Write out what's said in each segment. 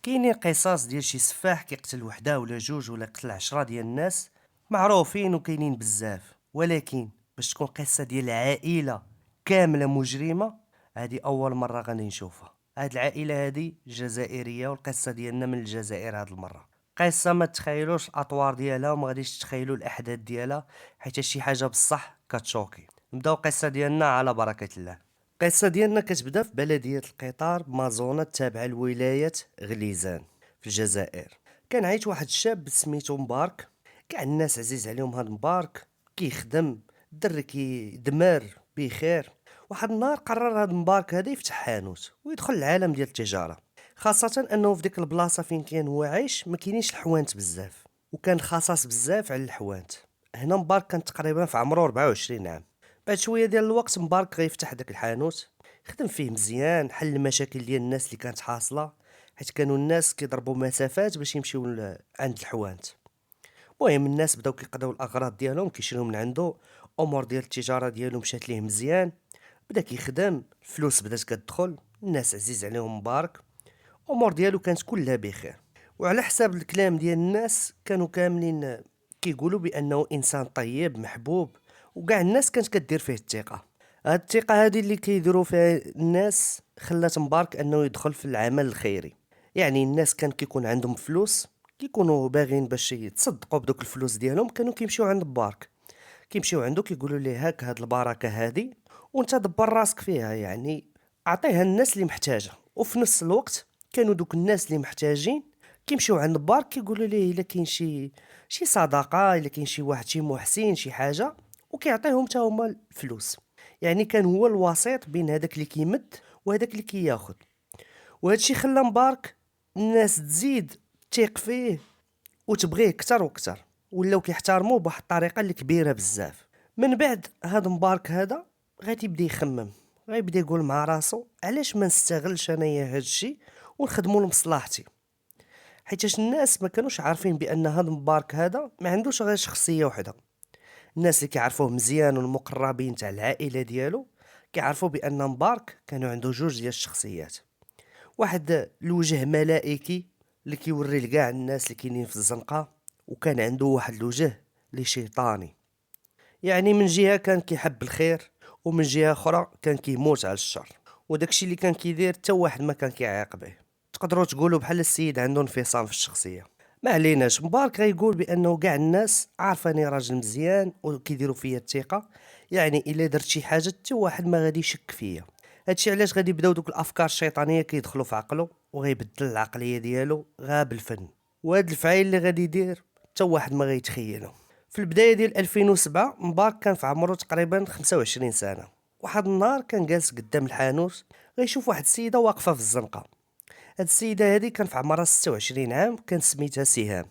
كاينين قصص ديال شي سفاح كيقتل وحده ولا جوج ولا يقتل 10 ديال الناس معروفين وكاينين بزاف، ولكن باش تكون قصة ديال عائلة كاملة مجرمة، هذه أول مرة غادي نشوفها. هاد العائلة هادي جزائرية والقصة ديالنا من الجزائر هاد المرة. قصة ما تخيلوش الأطوار ديالها وما غاديش تخيلوا الأحداث ديالها، حيت شي حاجة بصح كتشوكي. نبداو القصة ديالنا على بركة الله. القصة ديالنا كتبدا في بلدية القطار بمازونة تابعة لولاية غليزان في الجزائر. كان عايش واحد الشاب سميتو مبارك. كاع الناس عزيز عليهم هاد مبارك، كيخدم الدري كيدمر بخير. واحد النهار قرر هاد مبارك هذا يفتح حانوت ويدخل العالم ديال التجارة، خاصة انه في ديك البلاصة فين كان هو عايش ما كاينينش الحوانت بزاف، وكان خاصص بزاف على الحوانت. هنا مبارك كان تقريبا في عمره 24 عام. بعد شويه ديال الوقت مبارك غيفتح داك الحانوت، خدم فيه مزيان، حل المشاكل ديال الناس اللي كانت حاصله، حيت كانوا الناس كيضربوا مسافات باش يمشيو عند الحوانت. المهم الناس بداو كيقضيو الاغراض ديالهم كيشريو من عنده، امور ديال التجاره ديالو مشات ليه مزيان. بدا كيخدم، الفلوس بدات كتدخل، الناس عزيز عليهم مبارك، الامور ديالو كانت كلها بخير. وعلى حساب الكلام ديال الناس كانوا كاملين كيقولوا بانه انسان طيب محبوب، وكاع الناس كانت كدير فيه الثقه. هاد الثقه هذه اللي كيديروا فيها الناس خلات مبارك انه يدخل في العمل الخيري. يعني الناس كان كيكون عندهم فلوس، كيكونوا باغيين باش يتصدقوا بدوك الفلوس ديالهم، كانوا كيمشيو عند مبارك، كيمشيو عنده كيقولوا ليه هاك هاد البركه هادي وانت دبر راسك فيها، يعني اعطيها الناس اللي محتاجه. وفي نفس الوقت كانوا دوك الناس اللي محتاجين كيمشيو عند بارك كيقولوا ليه الا كاين شي صدقه، الا كاين شي واحد شي محسن شي حاجه، وكيعطيهم حتى هما الفلوس. يعني كان هو الوسيط بين هذاك اللي كيمد وهذاك اللي كياخذ. وهذا الشيء خلى مبارك الناس تزيد تثيق فيه وتبغيه اكثر واكثر، ولاو كيحترموه بواحد الطريقه اللي كبيره بزاف. من بعد هذا مبارك هذا غادي يبدا يخمم، غيبدا يقول مع راسو علاش ما نستغلش انايا هذا الشيء ونخدمو لمصلحتي. حيتاش الناس ما كانوش عارفين بان هذا مبارك هذا ما عندوش غير شخصيه وحده. الناس اللي كيعرفوه مزيان والمقربين تاع العائله ديالو كيعرفوا بان مبارك كانوا عنده جوج ديال الشخصيات. واحد الوجه ملائكي اللي كيوري لكاع الناس اللي كاينين في الزنقه، وكان عنده واحد الوجه اللي شيطاني. يعني من جهه كان كيحب الخير، ومن جهه اخرى كان كيموت على الشر، وداكشي اللي كان كيدير حتى واحد ما كان كيعاقبه. تقدروا تقولوا بحال السيد عنده انفصام في الشخصيه. ما عليناش، مبارك غيقول بانه كاع الناس عارفاني راجل مزيان وكيديروا فيا الثقه، يعني الا درت شي حاجه حتى واحد ما غادي يشك فيا. هادشي علاش غادي يبداو دوك الافكار الشيطانيه كيدخلوا في عقله، وغيبدل العقليه ديالو غا بالفن. وهاد الفعيل اللي غادي يدير حتى واحد ما غيتخيله. في البدايه ديال 2007 مبارك كان في عمره تقريبا 25 سنه. واحد النهار كان جالس قدام الحانوت غيشوف واحد السيده واقفه في الزنقه. هاد السيده هادي كان في عمرها 26 عام، كان سميتها سهام.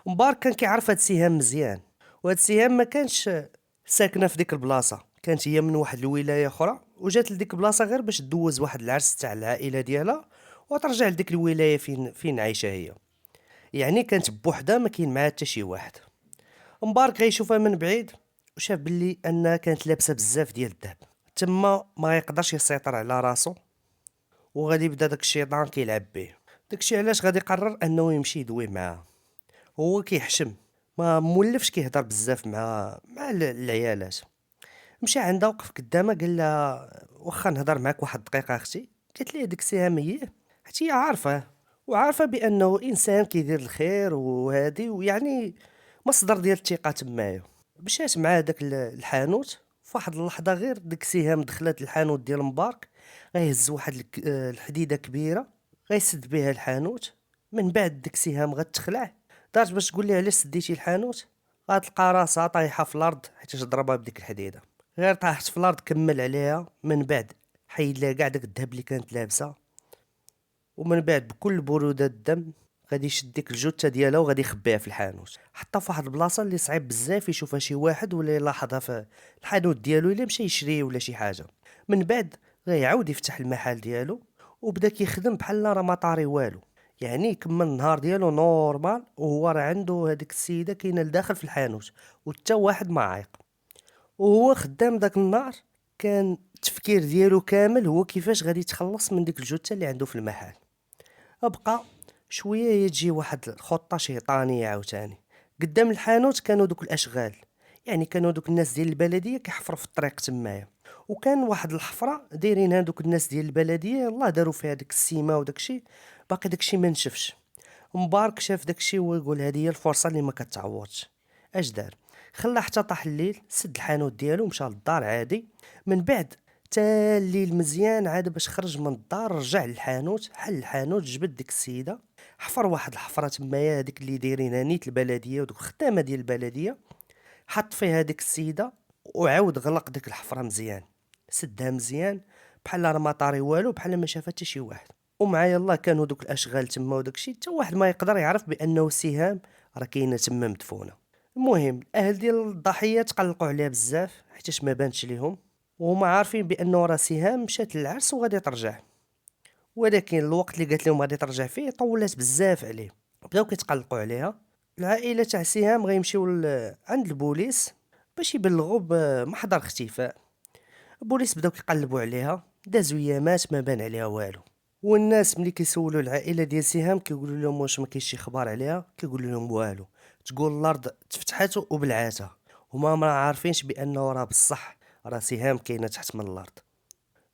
مبارك كان كيعرف هاد سهام مزيان، وهاد سهام ما كانش ساكنه في ديك البلاصه، كانت هي من واحد الولايه اخرى وجات لديك البلاصه غير باش دوز واحد العرس تاع العائله ديالها وترجع لديك الولايه فين عايشه هي. يعني كانت بوحدها ما كاين معاها حتى شي واحد. مبارك غيشوفها من بعيد وشاف باللي انها كانت لابسه بزاف ديال الذهب، تما ما يقدرش يسيطر على راسو، وغادي يبدا داك الشيطان كيلعب به. داكشي علاش غادي يقرر انه يمشي يدوي معاها. هو كيحشم، ما مولفش كيهضر بزاف مع العيالات. مشى عندها وقف قدامها قال لها واخا نهضر معاك واحد الدقيقه اختي. قالت ليه ديك السهام هي حتى هي عارفه، وعارفه بانه انسان كيدير الخير وهادي، ويعني مصدر ديال الثقه تمايا. مشات مع داك الحانوت. في واحد اللحظه غير ديك سهام دخلت الحانوت ديال مبارك، غيهز واحد الحديده كبيره غيسد بها الحانوت. من بعد ديك سهام غتخلع، دارت باش تقول ليه علاش سديتي الحانوت، غتلقى راسها طايحه في الارض حيت ضربها بديك الحديده. غير طاحت في الارض كمل عليها. من بعد حيد لها كاع داك الذهب اللي كانت لابسه، ومن بعد بكل برودة الدم غادي يشد ديك الجثه ديالها وغادي يخبيها في الحانوت، حتى في واحد البلاصه اللي صعيب بزاف يشوفها شي واحد ولا يلاحظها في الحانوت ديالو الا مشى يشري ولا شي حاجه. من بعد غيعاود يفتح المحل ديالو وبدا كيخدم بحال راه ما طاري والو. يعني كمل النهار ديالو نورمال، وهو راه عنده هذيك السيده كاينه لداخل في الحانوت وحتى واحد ما عايق. وهو خدام داك النهار كان التفكير ديالو كامل هو كيفاش غادي يتخلص من ديك الجثه اللي عنده في المحل. بقى شويه هي تجي واحد الخطه شيطانيه عاوتاني. قدام الحانوت كانوا دوك الاشغال، يعني كانوا دوك الناس ديال البلديه كيحفروا في الطريق تمايا. وكان واحد الحفره دايرين هادوك الناس ديال البلديه، الله داروا فيها داك السيما وداكشي، باقي داكشي ما نشفش. مبارك شاف داكشي ويقول هذه هي الفرصه اللي ما كتعوضش. اش دار؟ خلى حتى طاح الليل، سد الحانوت ديالو ومشى للدار عادي. من بعد تا الليل مزيان عاد باش خرج من الدار، رجع للحانوت، حل الحانوت، جبد ديك السيده، حفر واحد الحفره تمايا هذيك اللي دايرينها نيت البلديه ودوك الخدامه ديال البلديه، حط فيها ديك السيده وعاود غلق ديك الحفره مزيان، سدها مزيان بحال راه ما طاري والو، بحال ما شافها حتى شي واحد. ومع يلاه كانوا دوك الاشغال تما وداكشي، حتى واحد ما يقدر يعرف بانه سهام راه كاينه تما مدفونه. المهم الاهل ديال الضحيه تقلقوا عليها بزاف حيتاش ما بانتش ليهم، وهما عارفين بانه راه سهام مشات للعرس وغادي ترجع. ولكن الوقت اللي قالت لهم غادي ترجع فيه طولات بزاف عليه، بداو كيتقلقوا عليها. العائله تاع سهام غيمشيو عند البوليس باش يبلغوا بمحضر اختفاء. البوليس بداو كيقلبوا عليها، دازو ايامات ما بان عليها والو. والناس ملي كيسولوا العائله ديال سهام كيقولوا لهم واش ما كاينش شي خبر عليها، كيقولوا لهم والو، تقول الارض تفتحات وبلعاتها. هما ما عارفينش بانه راه بصح راه سهام كاينه تحت من الارض.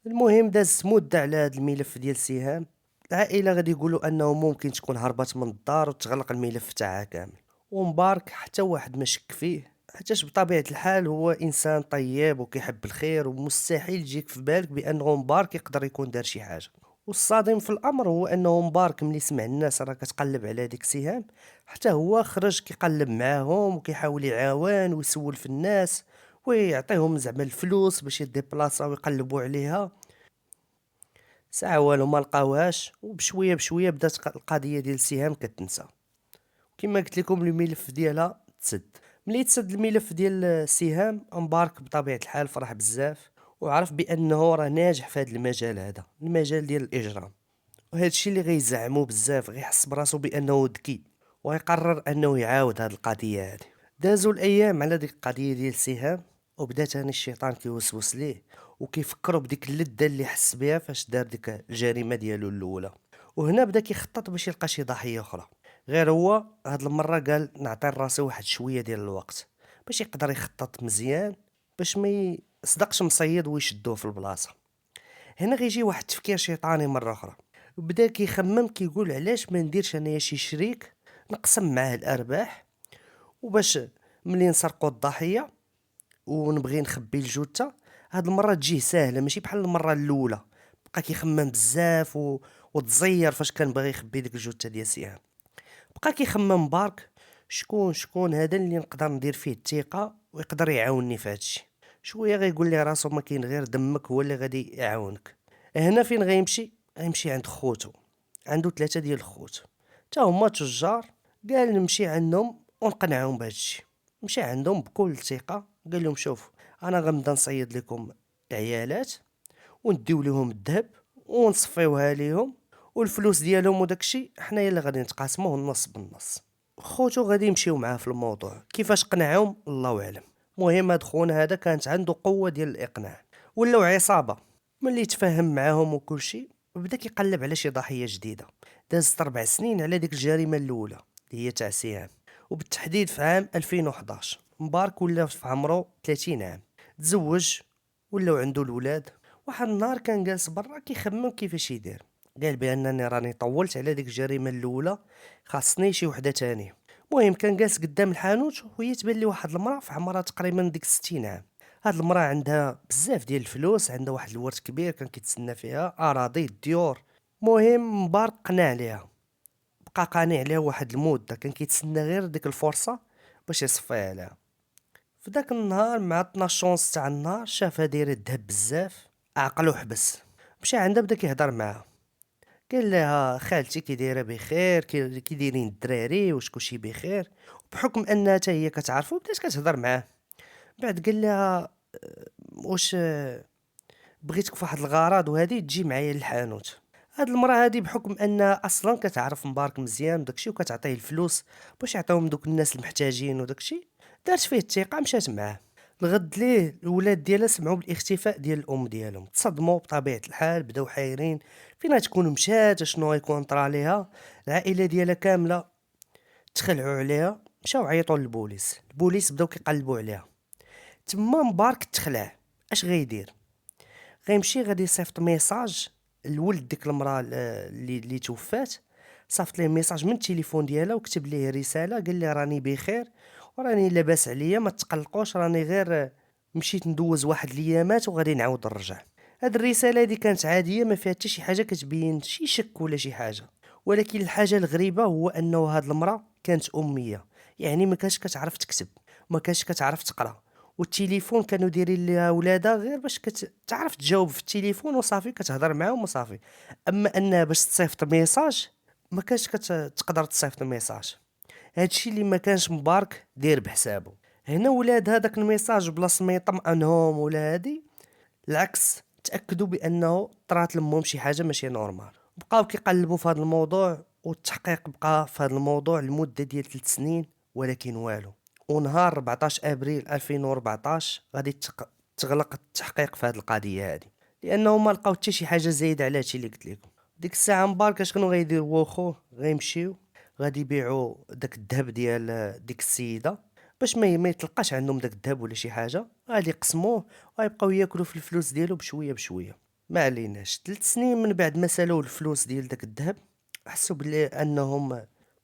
المهم داز مده على هذا الملف ديال سهام. العائله غادي يقولوا انه ممكن تكون هربت من الدار وتغلق الملف تاعها كامل. ومبارك حتى واحد ما شك فيه، حيتاش بطبيعه الحال هو انسان طيب وكيحب الخير، ومستحيل يجيك في بالك بانه مبارك يقدر يكون دار شي حاجه. والصادم في الامر هو انه مبارك ملي سمع الناس راه كتقلب على ديك سهام، حتى هو خرج كيقلب معاهم وكيحاول يعاون ويسول في الناس ويعطيهم زعما الفلوس باش يديبلاصاو ويقلبوا عليها. ساعه والو ما لقاوهاش، وبشويه بشويه بدات القضيه ديال سهام كتنسى. كما قلت لكم الملف ديالها تسد. ملي تسد الملف ديال سهام، مبارك بطبيعه الحال فرح بزاف وعرف بانه راه ناجح في هذا المجال، هذا المجال ديال الاجرام. وهذا الشيء اللي غيزعمو بزاف، غيحس براسو بانه ذكي ويقرر انه يعاود هذه القضيه هذه. دازوا الايام على ديك القضيه ديال سهام، وبدا تاني الشيطان كيوسوس ليه وكيفكروا بديك اللذه اللي حس بها فاش دار ديك الجريمه ديالو الاولى. وهنا بدا كيخطط باش يلقى شي ضحيه اخرى. غير هو هاد المره قال نعطي لراسي واحد شويه ديال الوقت باش يقدر يخطط مزيان، باش ما يصدقش مصيد ويشدوه في البلاصه. هنا غيجي واحد التفكير شيطاني مره اخرى، وبدا كيخمم كيقول علاش ما نديرش انايا شي شريك نقسم معاه الارباح، وباش ملي نسرقوا الضحيه ونبغي نخبي الجثه هاد المره تجيه ساهله ماشي بحال المره الاولى. بقى كيخمم بزاف وتزير فاش كان باغي يخبي ديك الجثه ديال سهام. بقى كيخمم مبارك شكون هذا اللي نقدر ندير فيه الثقه ويقدر يعاونني في هادشي. شويه غيقول لي راسو ما كاين غير دمك هو اللي غادي يعاونك. هنا فين غيمشي عند خوتو. عنده 3 ديال الخوت تا هما تجار. قال نمشي عندهم ونقنعهم بهذا الشيء. مشى عندهم بكل ثقه، قال لهم شوف انا غنبدا نصيد لكم العيالات ونديو لهم الذهب ونصفيوها ليهم، والفلوس ديالهم وداكشي حنايا اللي غادي نتقاسموه النص بالنص. خوتو غادي يمشيو معاه في الموضوع، كيفاش قنعهم الله اعلم. المهم هاد خونا هذا كانت عنده قوه ديال الاقناع. ولاو عصابه. ملي تفاهم معاهم وكل شيء بدا كيقلب على شي ضحيه جديده. دازت 4 سنين على ديك الجريمه الاولى اللي هي تاع سهام، وبالتحديد في عام 2011 مبارك ولا في عمره 30 عام، تزوج ولاو عنده الولاد. واحد النهار كان جالس برا كيخمم كيفاش يدير، قال بانني راني طولت على ديك الجريمه الاولى، خاصني شي وحده تانية. المهم كان جالس قدام الحانوت وهي تبان لي واحد المراه في عمرها تقريبا ديك 60 عام. هاد المراه عندها بزاف ديال الفلوس، عندها واحد الورث كبير كان كيتسنى فيها اراضي ديور. المهم مبارك قنع عليها، بقى قانع عليها واحد المده، كان كيتسنى غير ديك الفرصه باش يصفيها لها. في داك النهار مع 12 شونس تاع النهار شافها دايره الذهب بزاف، عقلو حبس. مشى عندها بدا كيهضر معاها، قال لها خالتي كي دايره بخير، كي دايرين الدراري واش كلشي بخير. وبحكم انها حتى هي كتعرفو بدات كتهضر معاه. بعد قال لها واش بغيتك في واحد الغرض وهذه تجي معايا للحانوت. هاد المراه هادي بحكم انها اصلا كتعرف مبارك مزيان وداكشي وكتعطيه الفلوس باش يعطيهم دوك الناس المحتاجين وداكشي، دارت فيه الثقه مشات معاه. الغد ليه الولاد ديالها سمعوا بالاختفاء ديال الام ديالهم، تصدموا بطبيعة الحال، بداو حايرين فين غتكون مشات، شنو غيكون طرا ليها. العائلة ديالها كاملة تخلعوا عليها، مشاو عيطوا للبوليس. البوليس بداو كيقلبوا عليها. تما مبارك تخلع. اش غيدير؟ غيمشي غادي يصيفط ميساج لولد ديك المراه اللي توفات. صيفط ليه ميساج من التليفون ديالها وكتب ليه رساله، قال لي راني بخير وراني لاباس عليا، ما تقلقوش، راني غير مشيت ندوز واحد الايامات وغادي نعاود نرجع. هاد الرساله هادي كانت عاديه، ما فيها حتى شي حاجه كتبين شي شك ولا شي حاجه. ولكن الحاجه الغريبه هو انه هاد المراه كانت اميه، يعني ما كانتش كتعرف تكتب، ما كانتش كتعرف تقرا. والتليفون كانوا دايرين ليها ولادها غير باش كتعرف تجاوب في التليفون وصافي، كتهضر معاهم وصافي. اما انها باش تصيفط ميساج ما كانش كتقدر تصيفط ميساج. هادشي اللي ما كانش مبارك داير بحسابه. هنا ولاد هذاك الميساج بلاص ما يطمئنهم ولا هادي، العكس، تاكدوا بانه طرات لمهم شي حاجه ماشي نورمال. بقاو كيقلبوا في هذا الموضوع، والتحقيق بقى في هذا الموضوع لمده ديال 3 سنين، ولكن والو. ونهار 14 ابريل 2014 غادي تغلق التحقيق في هذه القضيه هذه، لانه ما لقاو حتى شي حاجه زايده على هادشي اللي قلت لكم. ديك الساعه مبارك شنو غيدير هو وخوه؟ غيمشيو غادي يبيعوا داك الذهب ديال ديك السيده باش ما يتلقاش عندهم داك الذهب ولا شي حاجه. غادي يقسموه وغيبقاو ياكلوا في الفلوس ديالو بشويه بشويه. ما عليناش. 3 سنين من بعد ما سالوا الفلوس ديال داك الذهب، حسوا بلي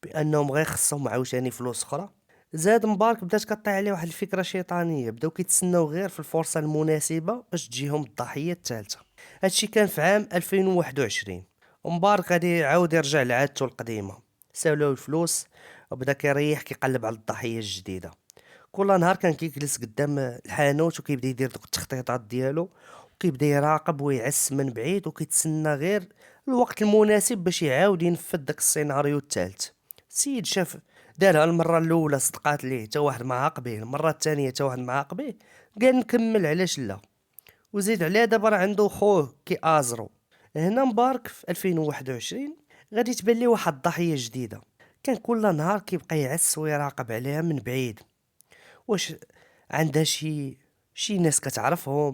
بانهم غير خصهم عاوتاني فلوس اخرى. زاد مبارك بدات كطيح عليه واحد الفكره شيطانيه، بداو كيتسناو غير في الفرصه المناسبه باش تجيهم الضحيه الثالثه. هادشي كان في عام 2021. ومبارك غادي يعاود يرجع لعادته القديمه، ساولوا الفلوس وبدا كيريح كيقلب على الضحيه الجديده. كل نهار كان كيجلس قدام الحانوت وكيبدا يدير دوك التخطيطات ديالو، وكيبدا يراقب ويعس من بعيد وكيتسنى غير الوقت المناسب باش يعاود ينفذ داك السيناريو الثالث. السيد شاف دارها المره الاولى صدقات ليه حتى واحد ما عاق به، المره الثانيه حتى واحد ما عاق به، قال نكمل علاش لا. وزيد عليه دابا راه عنده خوه كيازرو. هنا مبارك في 2021 غادي تبان ليه واحد الضحيه جديده. كان كل نهار كيبقى يعس ويراقب عليها من بعيد، واش عندها شي ناس كتعرفهم،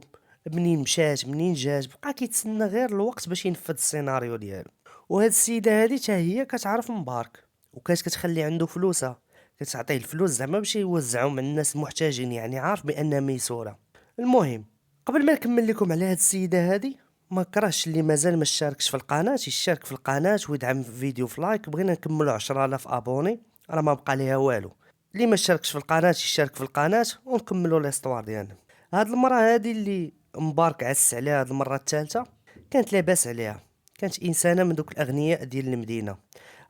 منين مشات منين جات. بقى كيتسنى غير الوقت باش ينفذ السيناريو ديالو. وهاد السيده هادي حتى هي كتعرف مبارك، وكانت كتخلي عنده فلوسها، كتعطيه الفلوس زعما باش يوزعهم على الناس المحتاجين، يعني عارف بانها ميسوره. المهم، قبل ما نكمل لكم على هاد السيده هادي، ما كرهش اللي مازال ما اشتركش في القناه يشترك في القناه ويدعم الفيديو في لايك. بغينا نكملوا 10000 ابوني، راه ما بقى ليها والو. اللي ما اشتركش في القناه يشترك في القناه ونكملوا ليستوار ديالنا. هاد المراه هادي اللي مبارك عس عليها هاد المره الثالثه كانت لاباس عليها، كانت انسانه من دوك الاغنياء ديال المدينه.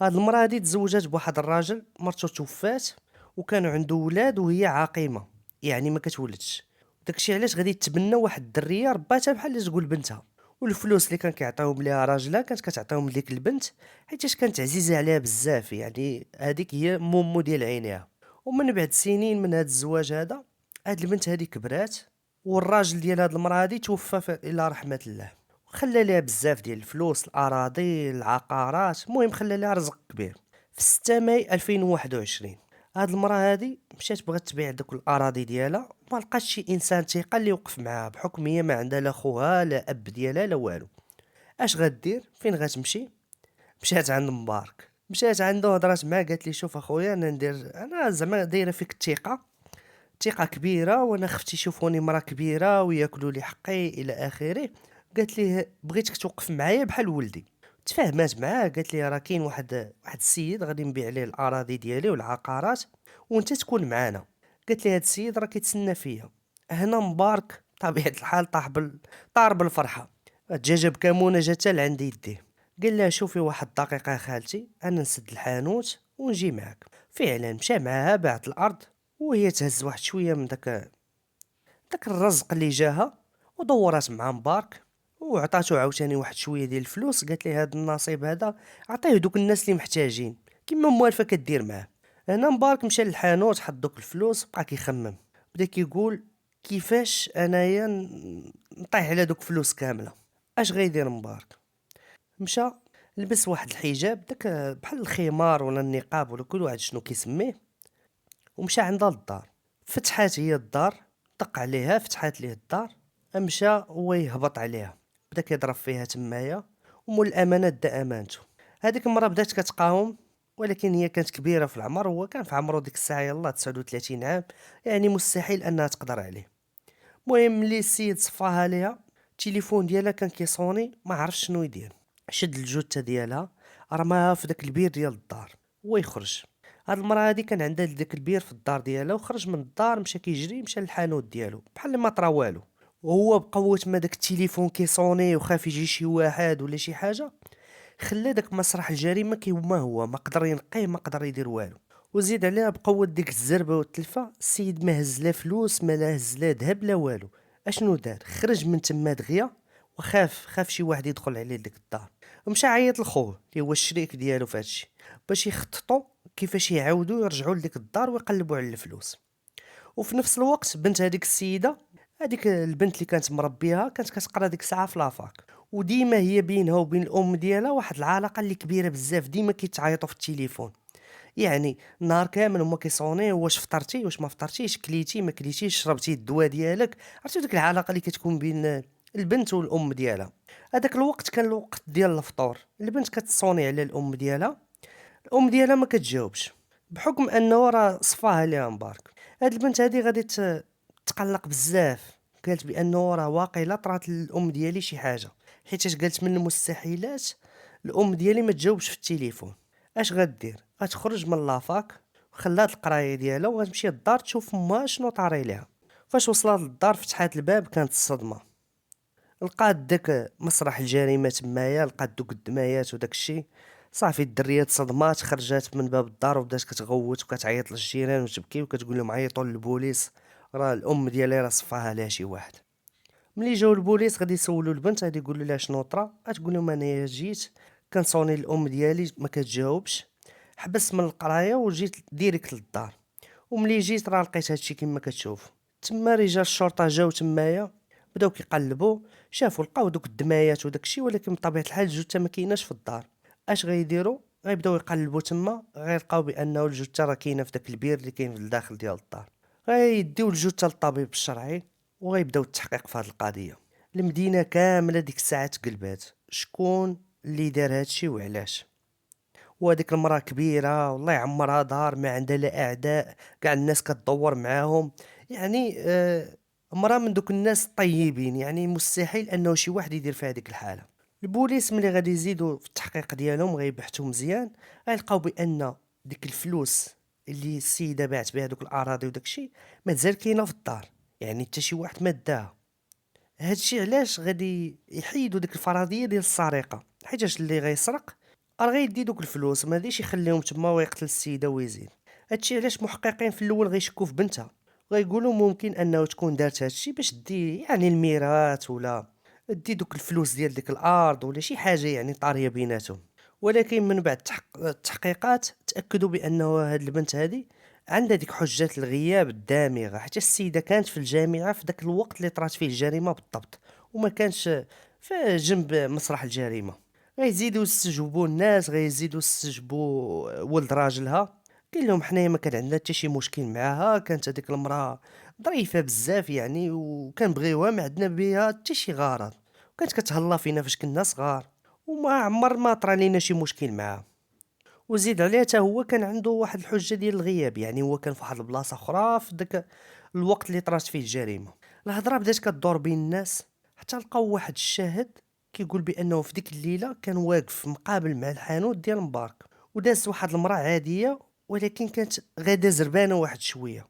هاد المراه هادي تزوجات بواحد الراجل، مرته توفات وكانوا عنده ولاد وهي عاقمه، يعني ما كتولدش. داكشي علاش غادي تبنى واحد الدريه رباتها بحال اللي تقول بنتها. والفلوس اللي كان كيعطيهم ليها راجلها كانت كتعطيهم لديك البنت حيتاش كانت عزيزه عليها بزاف، يعني هذيك هي مومو ديال عينيها. ومن بعد سنين من هذا الزواج هذا، هاد البنت هذه كبرات، والراجل ديال هاد المراه هذه توفى الى رحمه الله. خلى ليها بزاف ديال الفلوس، الاراضي، العقارات، المهم خلى ليها رزق كبير. في 6 ماي 2021 هاد المراه هذه مشات بغات تبيع دوك الاراضي ديالها، ما لقاتش شي انسان ثقه اللي يوقف معاها، بحكم هي ما عندها لا خوها لا اب ديالها لا والو. اش غدير؟ فين غتمشي؟ مشات عند مبارك، مشات عنده هضرات معاه، قالت لي شوف اخويا، انا زعما دايره فيك الثقه، ثقه كبيره، وانا خفتي يشوفوني مرا كبيره وياكلوا لي حقي الى اخره. قالت لي بغيتك توقف معايا بحال ولدي. تفاهمات معاه، قالت لي راه كاين واحد السيد غادي نبيع ليه الاراضي ديالي والعقارات وانت تكون معانا. قالت لي هاد السيد راه كيتسنى فيا. هنا مبارك طبيعه الحال طار بالفرحه. الدجاجه بكمونه جات لعند يديه. قال لها شوفي واحد الدقيقه يا خالتي، انا نسد الحانوت ونجي معاك. فعلا مشى معاها، باعت الارض وهي تهز واحد شويه من داك الرزق اللي جاها، ودورات مع مبارك وعطاتو عاوتاني واحد شويه ديال الفلوس. قالت لي هذا النصيب هذا عطيه دوك الناس اللي محتاجين كيما موالفه كدير معاه. هنا مبارك مشى للحانوت، حط دوك الفلوس، بقى كيخمم، بدا كيقول كيفاش انايا نطيح على دوك الفلوس كامله. اش غيدير مبارك؟ مشى لبس واحد الحجاب، داك بحال الخمار ولا النقاب ولا كل واحد شنو كيسميه، ومشى عندها للدار. فتحات هي الدار، دق عليها، فتحات ليه الدار، مشى هو يهبط عليها، بدا كيضرب فيها تمايا، ومول الامانه دا امانته. هذيك المرة بدات كتقاوم، ولكن هي كانت كبيرة في العمر، وهو كان في عمره ديك الساعة يلاه 39 عام، يعني مستحيل أنها تقدر عليه. المهم ملي السيد صفاها ليها، التليفون ديالها كان كيصوني، ما عرفش شنو يدير. شد الجثة ديالها، رماها في داك البير ديال الدار، هو يخرج. هاد المرأة هادي كان عندها داك البير في الدار ديالها، وخرج من الدار مشى كيجري، مشى للحانوت ديالو بحال ما طرا والو. وهو بقوة ما داك التليفون كيصوني وخاف يجي شي واحد ولا شي حاجة، خلى داك مسرح الجريمه كيما هو، ما قدر ينقيه، ما قدر يدير والو. وزيد عليها بقوه ديك الزربه والتلفه، السيد ما هز لا فلوس، ما لا هز لا ذهب لا والو. اشنو دار؟ خرج من تما دغيا، خاف شي واحد يدخل عليه لديك الدار، ومشى عيط لخوه اللي هو الشريك ديالو في هادشي، باش يخططوا كيفاش يعاودوا يرجعوا لديك الدار ويقلبوا على الفلوس. وفي نفس الوقت بنت هذيك السيده، هذيك البنت اللي كانت مربيها، كانت كتقرا ديك الساعه في لافاك، وديما هي بينها وبين الام ديالها واحد العلاقه اللي كبيره بزاف، ديما كيتعيطوا في التليفون. يعني النهار كامل هما كيصوني، واش فطرتي واش ما فطرتيش، كليتي ما كليتيش، شربتي الدواء ديالك. عرفتي ديك العلاقه اللي كتكون بين البنت والام ديالها. هذاك الوقت كان الوقت ديال الفطور، البنت كتصوني على الام ديالها، الام ديالها ما كتجاوبش، بحكم انه راه صفاها ليها مبارك. هاد البنت هادي غادي تقلق بزاف، قالت بانه راه واقيلا طرات للام ديالي شي حاجه، حيتاش قالت من المستحيلات الام ديالي ما تجاوبش في التليفون. اش غدير؟ غتخرج من لافاك، وخلات القرايه ديالها وغتمشي للدار تشوف امها شنو طاري ليها. فاش وصلت للدار فتحات الباب، كانت الصدمه، لقات داك مسرح الجريمه تمايا، لقات دوك الدمايات وداك الشيء. صافي الدريه تصدمات، خرجات من باب الدار وبدات كتغوت وكتعيط للجيران وتبكي وكتقول لهم عيطوا للبوليس، راه الام ديالي راه صفاها ليها شي واحد. ملي جاو البوليس غادي يسولوا البنت، غادي يقولوا لها شنو طرا، غتقول لهم انايا جيت كنصوني الام ديالي ما كتجاوبش، حبست من القرايه وجيت ديريكت للدار، وملي جيت راه لقيت هادشي كما كتشوف. تما رجال الشرطه جاو تمايا، بداو كيقلبوا، شافوا لقاو دوك الدمايات وداك الشيء، ولكن بطبيعه الحال الجثه ما كايناش في الدار. اش غيديروا؟ غيبداو يقلبوا تما، غيلقاو بانه الجثه راه كاينه في داك البير اللي كاين في الداخل ديال الدار. غيديو الجثه للطبيب الشرعي، وغيبداو التحقيق في هذه القضيه. المدينه كامله ديك الساعه تقلبات، شكون اللي دار هادشي وعلاش. وهاديك المراه كبيره والله يعمرها دار، ما عندها لا اعداء، كاع الناس كتدور معاهم، يعني مراه من دوك الناس الطيبين، يعني مستحيل انه شي واحد يدير في هذيك الحاله. البوليس ملي غادي يزيدوا في التحقيق ديالهم غيبحثوا مزيان، غيلقاو بان ديك الفلوس اللي السيده باعت بها دوك الاراضي وداك الشيء مازال كاينه في الدار، يعني حتى شي واحد ما داها. هادشي علاش غادي يحيدوا ديك الفرضيه ديال السرقه، حيتاش اللي غيسرق راه غيدي دوك الفلوس، ما غاديش يخليهم تما ويقتل السيده ويزيد. هادشي علاش محققين في الاول غيشكوا في بنتها، غيقولوا ممكن انه تكون دارت هادشي باش دي يعني الميراث، ولا دي دوك الفلوس ديال ديك الارض، ولا شي حاجه يعني طاريه بيناتهم. ولكن من بعد التحقيقات تاكدوا بانه هاد البنت هادي عندها ديك حجة الغياب الدامغة، حتى السيدة كانت في الجامعة في داك الوقت اللي طرات فيه الجريمة بالضبط، وما كانش في جنب مسرح الجريمة. غيزيدوا يستجوبوا الناس، غيزيدوا يستجوبوا ولد راجلها، قال لهم حنايا ما كان عندنا حتى شي مشكل معاها، كانت هذيك المراه ظريفه بزاف يعني، وكنبغيوها، ما عندنا بها حتى شي غرض، وكانت كتهلا فينا فاش كنا صغار، وما عمر ما طرا لينا شي مشكل معاها. وزيد عليها حتى هو كان عنده واحد الحجة ديال الغياب، يعني هو كان في واحد البلاصة أخرى في داك الوقت اللي طرات فيه الجريمة. الهضرة بدات كدور بين الناس، حتى لقاو واحد الشاهد كيقول بأنه في ديك الليلة كان واقف مقابل مع الحانوت ديال مبارك، وداز واحد المرأة عادية، ولكن كانت غادا زربانة واحد شوية،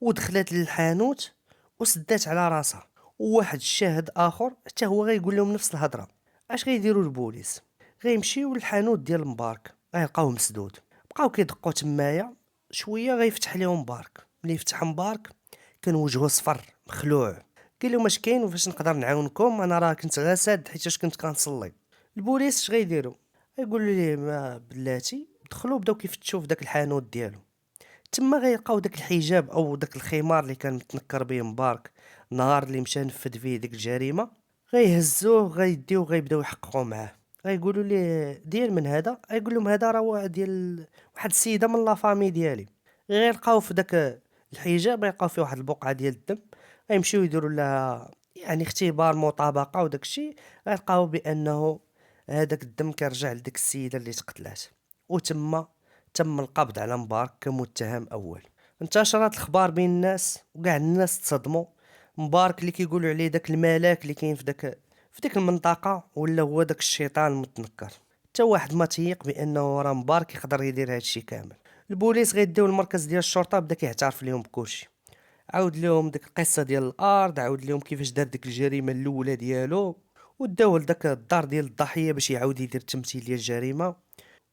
ودخلت للحانوت وسدات على راسها. وواحد الشاهد اخر حتى هو غيقول لهم نفس الهضره. اش غيديروا البوليس؟ غيمشيو للحانوت ديال مبارك، غيلقاوه مسدود، بقاو كيدقوا تمايا شويه، غيفتح ليهم مبارك. ملي فتح مبارك كان وجهه صفر مخلوع، قال لهم اش كاين وفاش نقدر نعاونكم، انا راه كنت غاسد حيت كنت كنصلي. البوليس اش غيديروا؟ غيقولوا ليه ما بلاتي، دخلوا بداو كيفتشوا في داك الحانوت ديالو. تما غيلقاو داك الحجاب او داك الخمار اللي كان متنكر به مبارك نهار اللي مشى نفذ فيه ديك الجريمه، غيهزوه غيديوه غيبداو يحققوا معاه. غيقولوا ليه ديال من هذا؟ غيقول لهم هذا راه ديال واحد السيده من لا فامي ديالي. غيلقاو في داك الحجاب غيلقاو فيه واحد البقعه ديال الدم، غيمشيو يديروا لها يعني اختبار مطابقة وداك الشيء، غيلقاو بأنه هذاك الدم كيرجع لديك السيدة اللي تقتلات، تم القبض على مبارك كمتهم أول. انتشرت الأخبار بين الناس وكاع الناس تصدموا. مبارك اللي كيقولوا عليه داك الملاك اللي كاين في ديك المنطقة ولا هو داك الشيطان المتنكر. حتى واحد ما تيق بأنه راه مبارك يقدر يدير هادشي كامل. البوليس غيديو المركز ديال الشرطة بدا كيعترف ليهم بكلشي، عاود لهم ديك القصة ديال الأرض، عاود لهم كيفاش دار ديك الجريمة الأولى ديالو، وداوه لداك الدار ديال الضحية باش يعاود يدير التمثيل ديال الجريمة،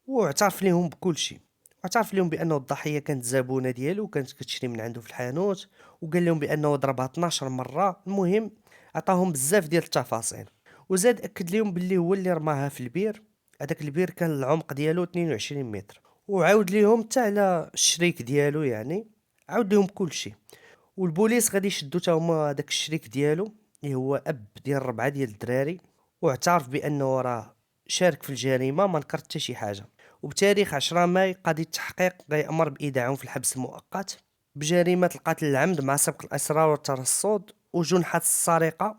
واعترف ليهم بكلشي. اعترف لهم بأنه الضحية كانت زبونة ديالو وكانت كتشري من عنده في الحانوت، وقال لهم بأنه ضربها 12 مرة. المهم عطاهم بزاف ديال التفاصيل، وزاد أكد لهم باللي هو اللي رماها في البير. هذاك البير كان العمق ديالو 22 متر، وعاود ليهم حتى على الشريك ديالو، يعني عاود لهم كلشي. والبوليس غادي يشدو تا هما داك الشريك ديالو اللي هو اب ديال 4 ديال الدراري، واعترف بانه راه شارك في الجريمه، ما نكر حتى شي حاجه. وبتاريخ 10 ماي قاضي التحقيق غيأمر بإيداعهم في الحبس المؤقت بجريمه القتل العمد مع سبق الاسرار والترصد وجنحه السرقه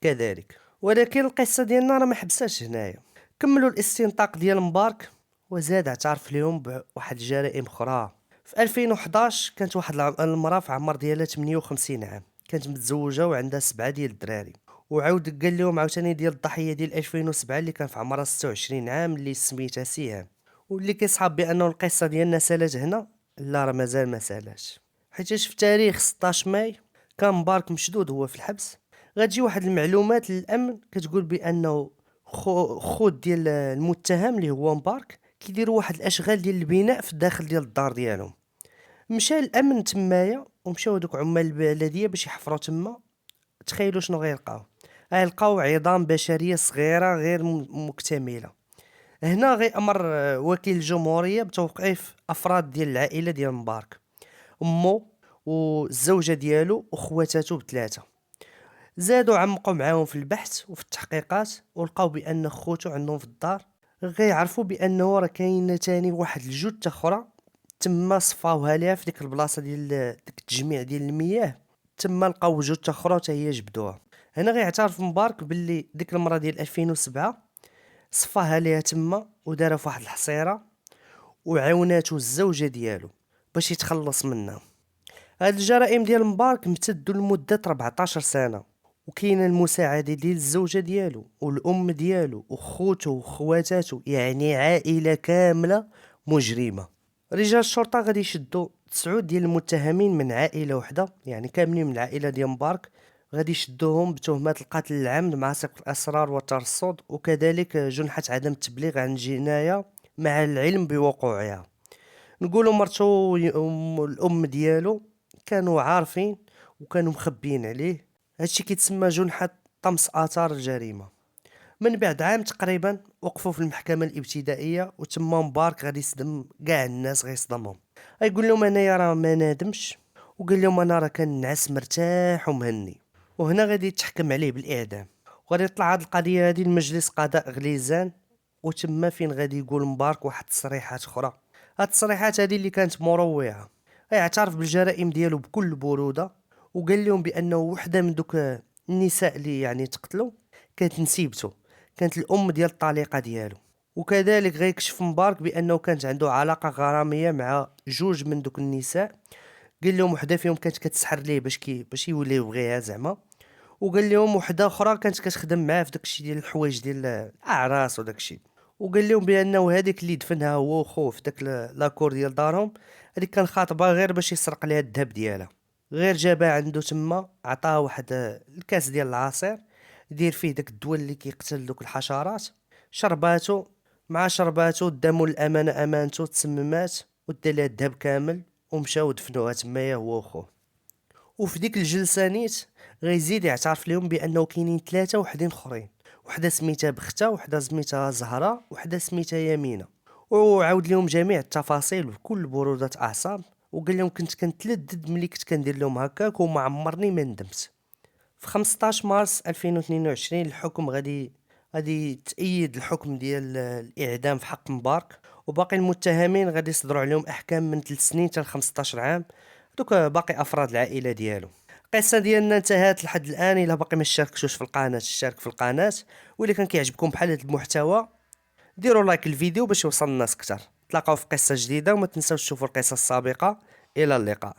كذلك. ولكن القصه ديالنا راه ما حبساش هنايا، كملوا الاستنطاق ديال مبارك وزاد اعترف لهم بواحد الجرائم اخرى. في 2011 كانت واحد المراه في عمر ديالها 58 عام، كانت متزوجه وعندها 7 ديال الدراري. وعاود قال لهم عاوتاني ديال الضحيه ديال 2007 اللي كان في عمرها 26 عام اللي سميتها سهام. واللي كيصحاب بانه القصه ديالنا سالات هنا، لا راه مازال ما سالاش، حيتاش في تاريخ 16 ماي كان مبارك مشدود هو في الحبس. غتجي واحد المعلومات للامن كتقول بانه خود ديال المتهم اللي هو مبارك كيديروا واحد الاشغال ديال البناء في الداخل ديال الدار ديالهم. مشى الامن تمايا ومشاو دوك عمال البلديه باش يحفروا تما. تخيلوا شنو غيلقاو عظام بشريه صغيره غير مكتمله. هنا غيأمر وكيل الجمهوريه بتوقيف افراد ديال العائله ديال مبارك، امه والزوجه ديالو وخواتاتو بثلاثه. زادوا عمقوا معاهم في البحث وفي التحقيقات ولقاو بان خوتو عندهم في الدار. غيعرفوا بانه راه كاينه تاني واحد الجثه اخرى تما صفاوها ليها في ديك البلاصه ديال ديك التجميع ديال المياه. تما لقاو جثه اخرى حتى هي جبدوها. هنا غيعترف مبارك باللي ديك المرة ديال 2007 صفاها ليها تما ودارها في واحد الحصيره وعاوناتو الزوجه ديالو باش يتخلص منها. هاد الجرائم ديال مبارك امتدوا لمدة 14 سنة، وكاينه المساعدة ديال الزوجة ديالو والأم ديالو وخوتو وخواتاتو، يعني عائلة كاملة مجرمة. رجال الشرطة غادي يشدوا 9 ديال المتهمين من عائلة وحدة، يعني كاملين من العائلة ديال مبارك. غادي يشدوهم بتهمات القتل العمد مع سبق الأسرار والترصد، وكذلك جنحة عدم التبليغ عن الجناية مع العلم بوقوعها. نقولوا مرتو الام ديالو كانوا عارفين وكانوا مخبيين عليه. هادشي كيتسمى جنحة طمس اثار الجريمه. من بعد عام تقريبا وقفوا في المحكمه الابتدائيه، وتما مبارك غادي يصدم كاع الناس، غيصدمهم. غيقول لهم انايا راه ما نادمش، وقال لهم انا راه كنعس مرتاح ومهني. وهنا غادي يتحكم عليه بالاعدام. وغادي يطلع هاد القضيه هادي لمجلس قضاء غليزان، وتما فين غادي يقول مبارك واحد التصريحات اخرى. هاد التصريحات هادي اللي كانت مروعه. غيعترف بالجرائم ديالو بكل بروده، وقال لهم بانه وحده من دوك النساء اللي يعني تقتلوا كانت نسيبته، كانت الام ديال الطليقه ديالو. وكذلك غيكشف مبارك بانه كانت عنده علاقه غراميه مع جوج من دوك النساء. قال لهم وحده فيهم كانت كتسحر ليه باش يولي يبغيها زعما، وقال لهم وحده اخرى كانت كتخدم معاه في داكشي ديال الحوايج ديال الاعراس وداكشي. وقال لهم بانه هذيك اللي دفنها هو وخوه في داك لاكور ديال دارهم، هذيك كان خاطبها غير باش يسرق ليها الذهب ديالها. غير جابها عنده تما، عطاها واحد الكاس ديال العصير دير فيه داك الدواء اللي كيقتل دوك الحشرات. شرباتو، مع شرباتو دامو الامانه امانتو تسممات، ودى لها الذهب كامل، ومشاو دفنوها تمايا هو وخوه. وفي ديك الجلسه نيت غيزيد يعترف لهم بانه كاينين 3 وحدين اخرين، وحده سميتها بختة، وحده سميتها زهرة، وحده سميتها يمينة. وعاود لهم جميع التفاصيل بكل برودة اعصاب، وقال لهم كنت كنتلذذ ملي كنت كندير لهم هكاك وما عمرني ما ندمت. في 15 مارس 2022 الحكم غادي تأيد الحكم ديال الإعدام في حق مبارك، وباقي المتهمين غادي يصدروا عليهم أحكام من 3 سنين حتى ل 15 عام. دوك باقي أفراد العائلة ديالو. القصه ديالنا انتهت لحد الان. الا باقي ما اشتركتوش في القناه اشترك في القناه، واللي كان كيعجبكم بحال هذا المحتوى ديروا لايك الفيديو باش يوصل الناس اكثر. تلاقاو في قصه جديده وما تنساوش تشوفوا القصص السابقه. الى اللقاء.